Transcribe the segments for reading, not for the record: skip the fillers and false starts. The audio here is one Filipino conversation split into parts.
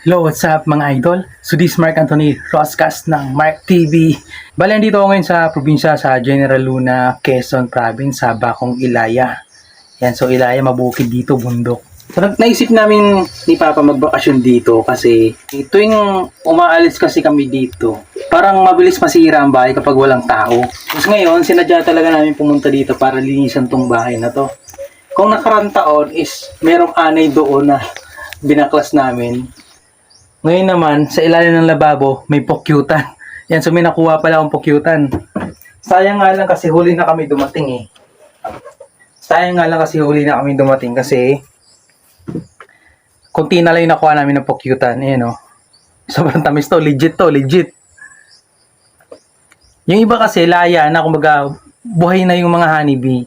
Hello, what's up mga idol? So this is Mark Anthony Roscas ng Mark TV. Bale, dito ako ngayon sa probinsya sa General Luna, Quezon Province, sa Bacong, Ilaya. Yan, so Ilaya, mabukid dito, bundok. So naisip namin ni Papa magbakasyon dito kasi tuwing umaalis kasi kami dito, parang mabilis masira ang bahay kapag walang tao. Tapos ngayon, sinadya talaga namin pumunta dito para linisan tong bahay na to. Kung nakarang taon is merong anay doon na binaklas namin. Ngayon naman, sa ilalim ng lababo, may pokyutan. Yan, so may nakuha pala akong pokyutan. Sayang nga lang kasi huli na kami dumating eh. Kasi konti na lang yung nakuha namin ng pokyutan. Ayan o. Sobrang tamis to. Legit to. Legit. Yung iba kasi, laya na kumbaga, buhay na yung mga honeybee.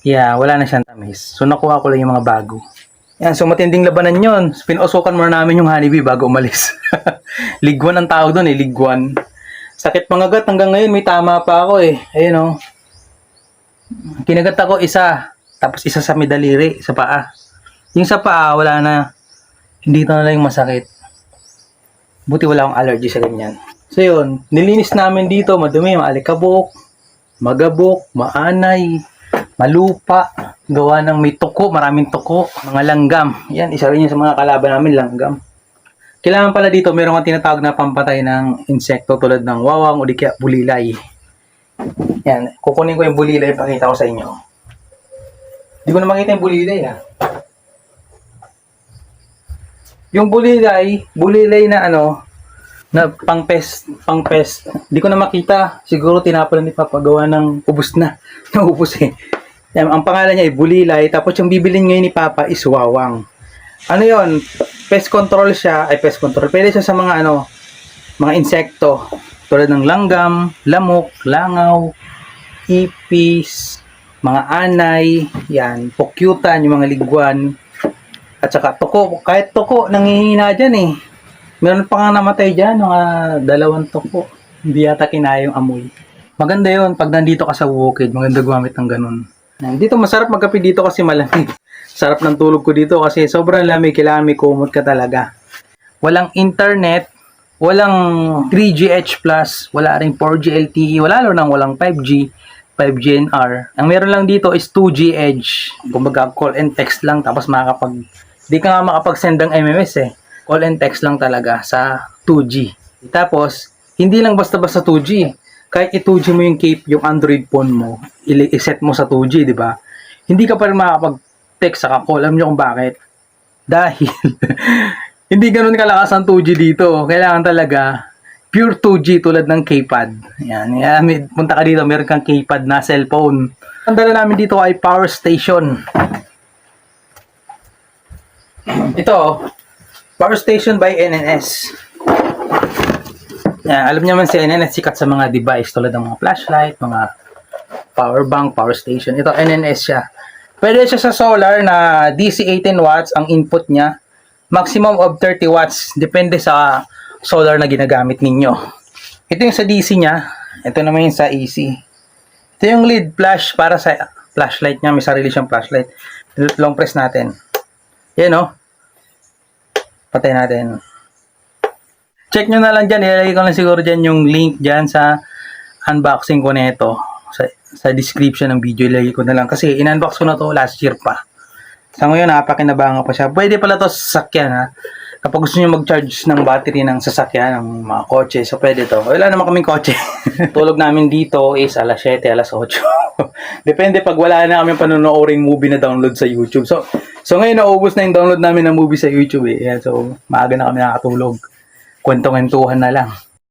Kaya wala na siyang tamis. So nakuha ko lang yung mga bago. Yan, so matinding labanan yun. Pinuusokan muna namin yung honeybee bago umalis. Ligwan ang tawag doon eh, ligwan. Sakit mangagat hanggang ngayon, may tama pa ako eh. Ayun o. Kinagat ako isa, tapos isa sa medaliri, sa paa. Yung sa paa, wala na. Hindi na lang yung masakit. Buti wala akong allergy sa ganyan. So yun, nilinis namin dito, madumi, maalikabok, magabok, maanay, malupa, gawa ng may tuko, maraming tuko, mga langgam. Yan, isa rin yun sa mga kalaban namin, langgam. Kailangan pala dito, meron kang tinatawag na pampatay ng insekto tulad ng wawang o di kaya bulilay. Yan, kukunin ko yung bulilay, pakita ko sa inyo. Hindi ko na makita yung bulilay ha. Yung bulilay na na pang-pest. Hindi ko na makita. Siguro tinapon ni Papa gawa ng ubos na. Naubos eh. Yan, ang pangalan niya ay bulilay. Tapos yung bibilin ngayon ni Papa is wawang. Ano yon? Pest control siya. Ay, pest control. Pwede siya sa mga mga insekto. Tulad ng langgam, lamok, langaw, ipis, mga anay, yan, pokyutan, yung mga ligwan. At saka tuko. Kahit tuko, nangihina dyan eh. Meron pa nga namatay dyan, mga 2 tuko. Hindi yata kinaya yung amoy. Maganda yun, pag nandito ka sa bukid, maganda gumamit ng ganun. Dito masarap magkape dito kasi malamig. Sarap ng tulog ko dito kasi sobrang lamig, kailangan may kumot ka talaga. Walang internet, walang 3GH+, wala ring 4G LTE, walang 5G, 5G NR. Ang meron lang dito is 2G Edge. Kumbaga call and text lang tapos di ka nga makapag-send ng MMS eh. Call and text lang talaga sa 2G. Tapos, hindi lang basta-basta 2G. Kahit i-2G mo yung Android phone mo, i-set mo sa 2G, di ba? Hindi ka pa rin makakapag-text sa call. Alam niyo kung bakit? Dahil, hindi ganun kalakas ang 2G dito. Kailangan talaga pure 2G tulad ng keypad. Yan. Punta ka dito, meron kang keypad na cellphone. Ang dala namin dito ay power station. Ito, power station by NNS. Yan, alam niyo man si NNS, sikat sa mga device tulad ng mga flashlight, mga power bank, power station. Ito, NNS siya. Pwede siya sa solar na DC 18 watts ang input niya. Maximum of 30 watts. Depende sa solar na ginagamit ninyo. Ito yung sa DC niya. Ito naman yung sa AC. Ito yung lead flash para sa flashlight niya. May sarili siyang flashlight. Long press natin. Yan o. Patay natin. Check nyo na lang dyan. Ilalagay ko lang siguro dyan yung link dyan sa unboxing ko nito. Sa description ng video. Ilalagay ko na lang. Kasi in-unbox ko na to last year pa. Sa ngayon, napakinabangan pa siya. Pwede pala to sa sasakyan ha. Kapag gusto nyo mag-charge ng battery ng sasakyan, ng mga kotse, so pwede to. Wala naman kaming kotse. Tulog namin dito is alas 7, alas 8. Depende pag wala na kami panonooring movie na download sa YouTube. So ngayon, naubos na yung download namin ng movie sa YouTube eh. Yan, so maaga na kami nakatulog. Kwento-kwentuhan na lang.